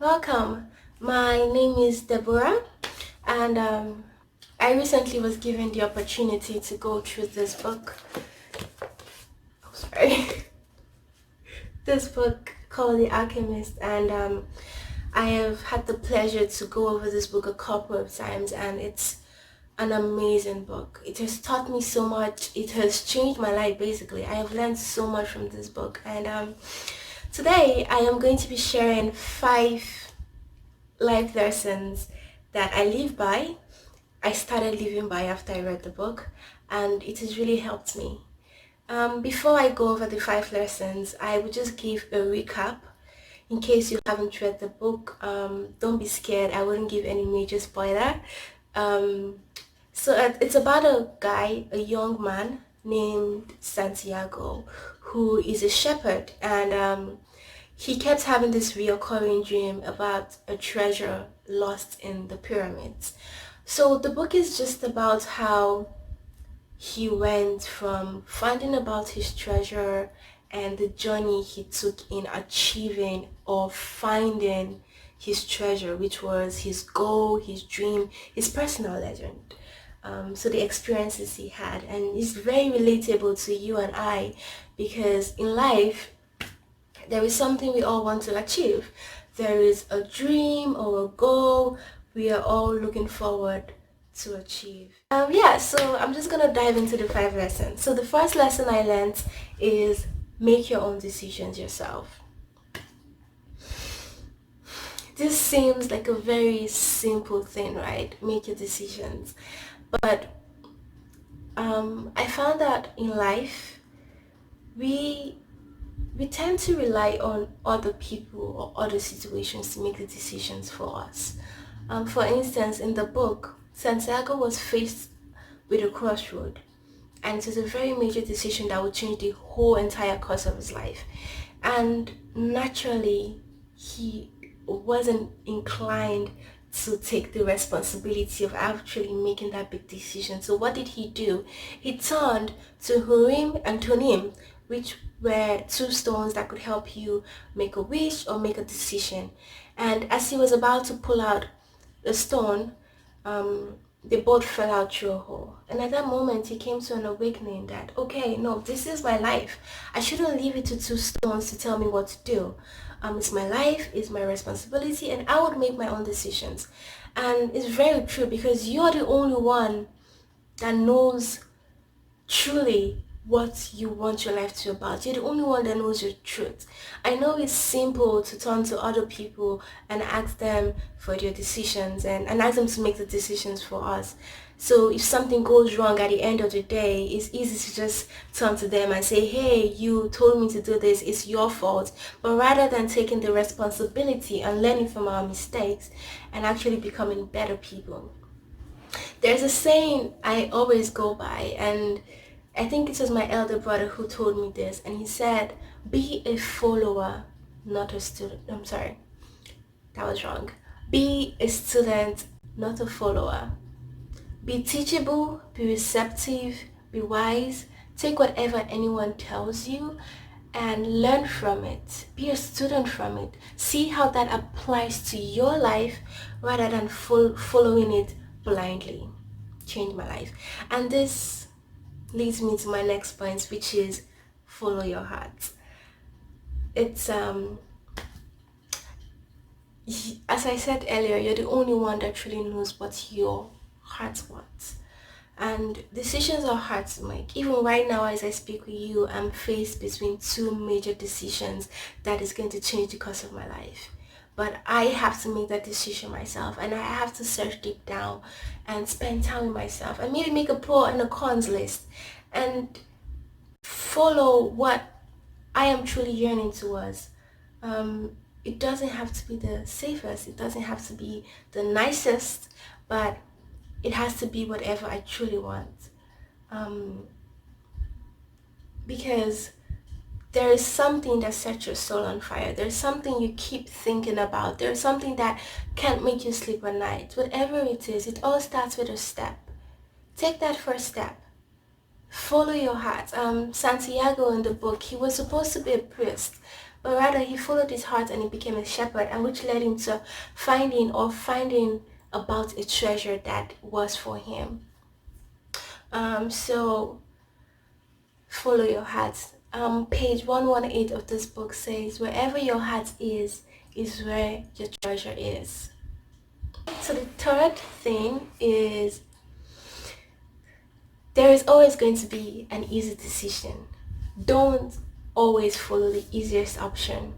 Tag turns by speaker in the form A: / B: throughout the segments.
A: Welcome. My name is Deborah, and I recently was given the opportunity to go through this book. Oh, sorry. This book called The Alchemist, and I have had the pleasure to go over this book a couple of times, and it's an amazing book. It has taught me so much. It has changed my life basically. I have learned so much from this book, and today I am going to be sharing 5 life lessons that I live by. I started living by after I read the book, and it has really helped me. Before I go over the 5 lessons, I would just give a recap in case you haven't read the book. Don't be scared, I wouldn't give any major spoiler. Um, it's about a guy, a young man named Santiago, who is a shepherd, and he kept having this reoccurring dream about a treasure lost in the pyramids. So the book is just about how he went from finding about his treasure and the journey he took in achieving or finding his treasure, which was his goal, his dream, his personal legend. So the experiences he had, and it's very relatable to you and I, because in life there is something we all want to achieve. There is a dream or a goal we are all looking forward to achieve. So I'm just gonna dive into the 5 lessons. So the first lesson I learned is make your own decisions yourself. This seems like a very simple thing, right? Make your decisions. But I found that in life, we we tend to rely on other people or other situations to make the decisions for us. For instance, in the book, Santiago was faced with a crossroad, and it was a very major decision that would change the whole entire course of his life. And naturally, he wasn't inclined to take the responsibility of actually making that big decision. So what did he do? He turned to Hurim and Tunim, which were 2 stones that could help you make a wish or make a decision. And as he was about to pull out the stone, they both fell out through a hole. And at that moment, he came to an awakening that, okay, no, this is my life. I shouldn't leave it to 2 stones to tell me what to do. It's my life, it's my responsibility, and I would make my own decisions. And it's very true, because you're the only one that knows truly what you want your life to be about. You're the only one that knows your truth. I know it's simple to turn to other people and ask them for their decisions and ask them to make the decisions for us. So if something goes wrong at the end of the day, it's easy to just turn to them and say, hey, you told me to do this, it's your fault. But rather than taking the responsibility and learning from our mistakes and actually becoming better people. There's a saying I always go by, and I think it was my elder brother who told me this, and he said, be a follower, not a student. I'm sorry, that was wrong. Be a student, not a follower. Be teachable, be receptive, be wise, take whatever anyone tells you and learn from it. Be a student from it. See how that applies to your life rather than following it blindly. Change my life. And this leads me to my next point, which is follow your heart. It's as I said earlier, you're the only one that truly knows what your heart wants. And decisions are hard to make. Even right now as I speak with you, I'm faced between 2 major decisions that is going to change the course of my life. But I have to make that decision myself, and I have to search deep down and spend time with myself and maybe make a pro and a cons list and follow what I am truly yearning towards. It doesn't have to be the safest, it doesn't have to be the nicest, but it has to be whatever I truly want. Because there is something that sets your soul on fire. There's something you keep thinking about. There's something that can't make you sleep at night. Whatever it is, it all starts with a step. Take that first step. Follow your heart. Santiago in the book, he was supposed to be a priest, but rather he followed his heart and he became a shepherd, and which led him to finding about a treasure that was for him. So follow your heart. Page 118 of this book says, wherever your heart is where your treasure is. So the third thing is, there is always going to be an easy decision. Don't always follow the easiest option,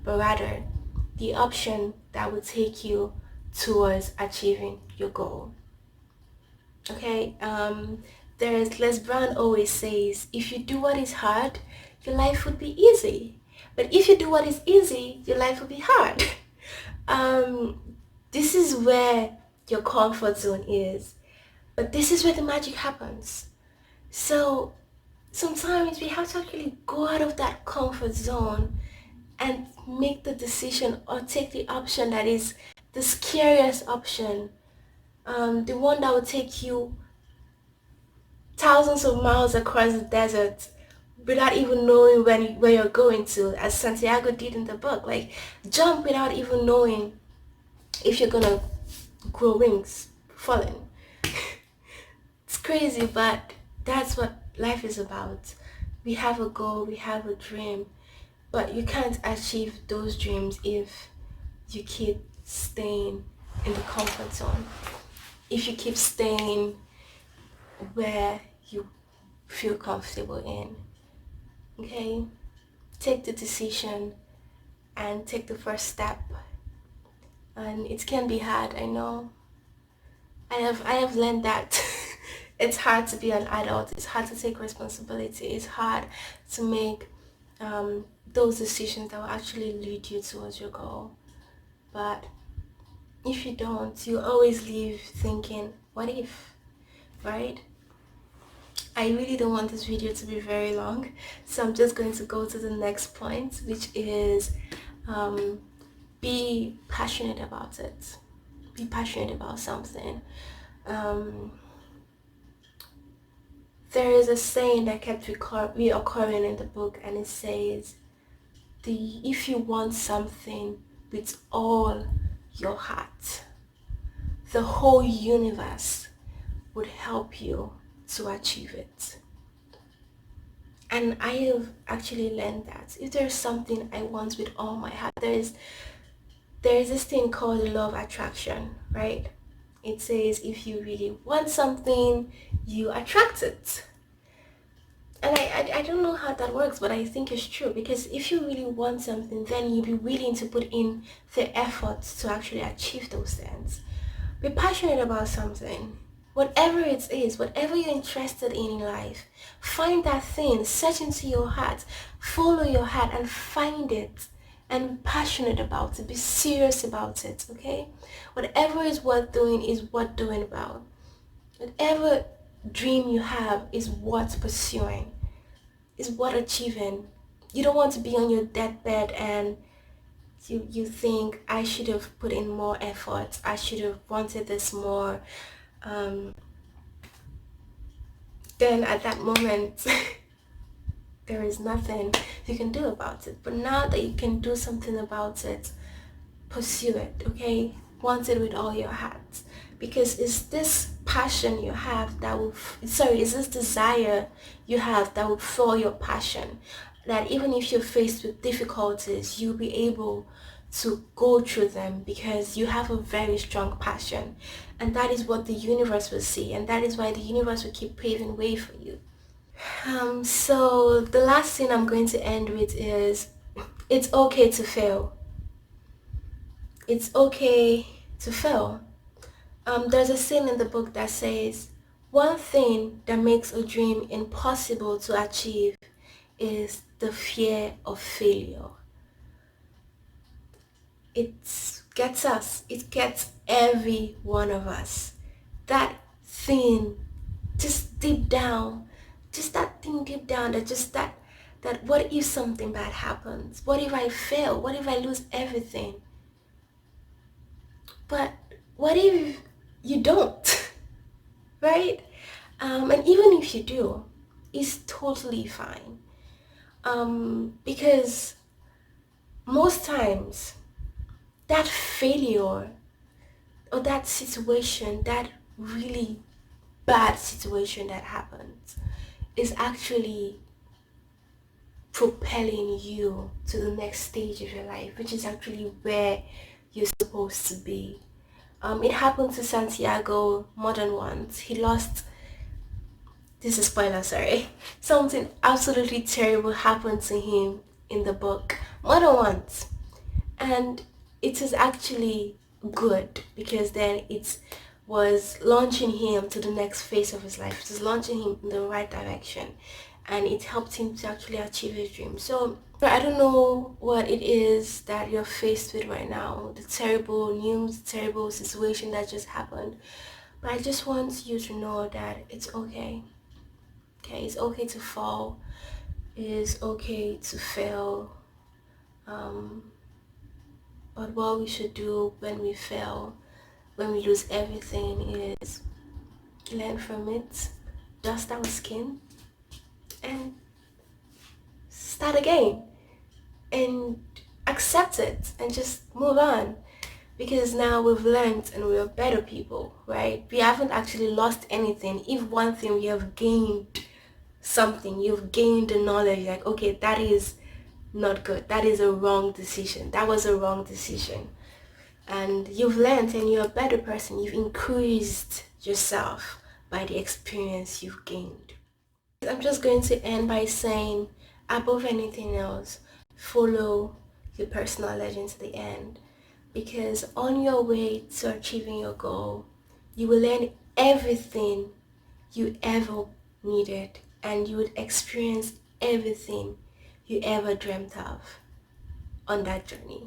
A: but rather the option that will take you towards achieving your goal. Okay, Les Brown always says, if you do what is hard, your life would be easy. But if you do what is easy, your life will be hard. This is where your comfort zone is. But this is where the magic happens. So sometimes we have to actually go out of that comfort zone and make the decision or take the option that is the scariest option. The one that will take you thousands of miles across the desert without even knowing where you're going to, as Santiago did in the book. Like, jump without even knowing if you're gonna grow wings falling. It's crazy, but that's what life is about. We have a goal, we have a dream, but you can't achieve those dreams if you keep staying in the comfort zone. If you keep staying where you feel comfortable in. Okay? Take the decision and take the first step. And it can be hard, I know. I have learned that it's hard to be an adult. It's hard to take responsibility. It's hard to make those decisions that will actually lead you towards your goal. But if you don't, you always leave thinking, what if? Right? I really don't want this video to be very long, so I'm just going to go to the next point, which is be passionate about it. Be passionate about something. There is a saying that kept reoccurring in the book, and it says, if you want something with all your heart, the whole universe would help you to achieve it. And I have actually learned that if there's something I want with all my heart, there is this thing called the law of attraction, right? It says if you really want something, you attract it. And I don't know how that works, but I think it's true, because if you really want something, then you'll be willing to put in the effort to actually achieve those things. Be passionate about something. Whatever it is, whatever you're interested in life, find that thing, search into your heart, follow your heart and find it, and be passionate about it, be serious about it, okay? Whatever is worth doing is worth doing about. Whatever dream you have is worth pursuing, is worth achieving. You don't want to be on your deathbed and you think, I should have put in more effort, I should have wanted this more. Then at that moment there is nothing you can do about it. But now that you can do something about it, pursue it, okay? Want it with all your heart, because it's this passion you have that will it's this desire you have that will fuel your passion, that even if you're faced with difficulties, you'll be able to go through them because you have a very strong passion. And that is what the universe will see, and that is why the universe will keep paving way for you. So the last thing I'm going to end with is, it's okay to fail. It's okay to fail. There's a scene in the book that says, one thing that makes a dream impossible to achieve is the fear of failure. It gets us. It gets every one of us. That thing, just deep down, just that thing deep down, that what if something bad happens? What if I fail? What if I lose everything? But what if you don't? Right? And even if you do, it's totally fine. Because most times that failure or that situation, that really bad situation that happens, is actually propelling you to the next stage of your life, which is actually where you're supposed to be. It happened to Santiago more than once. He lost, this is spoiler, sorry. Something absolutely terrible happened to him in the book more than once. And it is actually good because then it was launching him to the next phase of his life. It was launching him in the right direction, and it helped him to actually achieve his dream. So I don't know what it is that you're faced with right now, the terrible news, terrible situation that just happened, but I just want you to know that it's okay. Okay, it's okay to fall. It is okay to fail. But what we should do when we fail, when we lose everything, is learn from it, dust our skin, and start again. And accept it and just move on. Because now we've learned and we're better people, right? We haven't actually lost anything. If one thing, we have gained something. You've gained the knowledge, like, okay, that is not good. That is a wrong decision. That was a wrong decision. And you've learned and you're a better person. You've increased yourself by the experience you've gained. I'm just going to end by saying, above anything else, follow your personal legend to the end, because on your way to achieving your goal, you will learn everything you ever needed, and you would experience everything you ever dreamt of on that journey.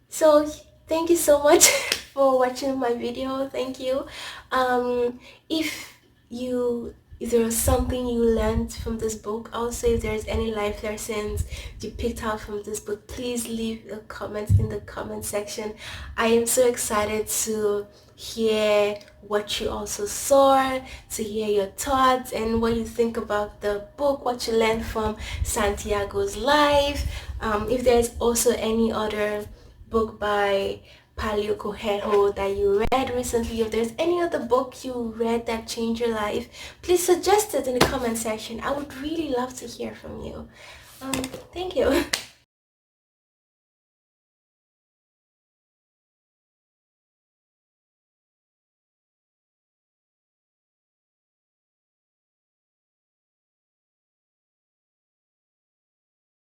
A: So thank you so much for watching my video. Thank you. If you if there was something you learned from this book, also if there's any life lessons you picked out from this book, please leave a comment in the comment section. I am so excited to hear what you also saw, to hear your thoughts and what you think about the book, what you learned from Santiago's life. If there's also any other book by Paulo Coelho that you read recently, if there's any other book you read that changed your life, please suggest it in the comment section. I would really love to hear from you. Thank you.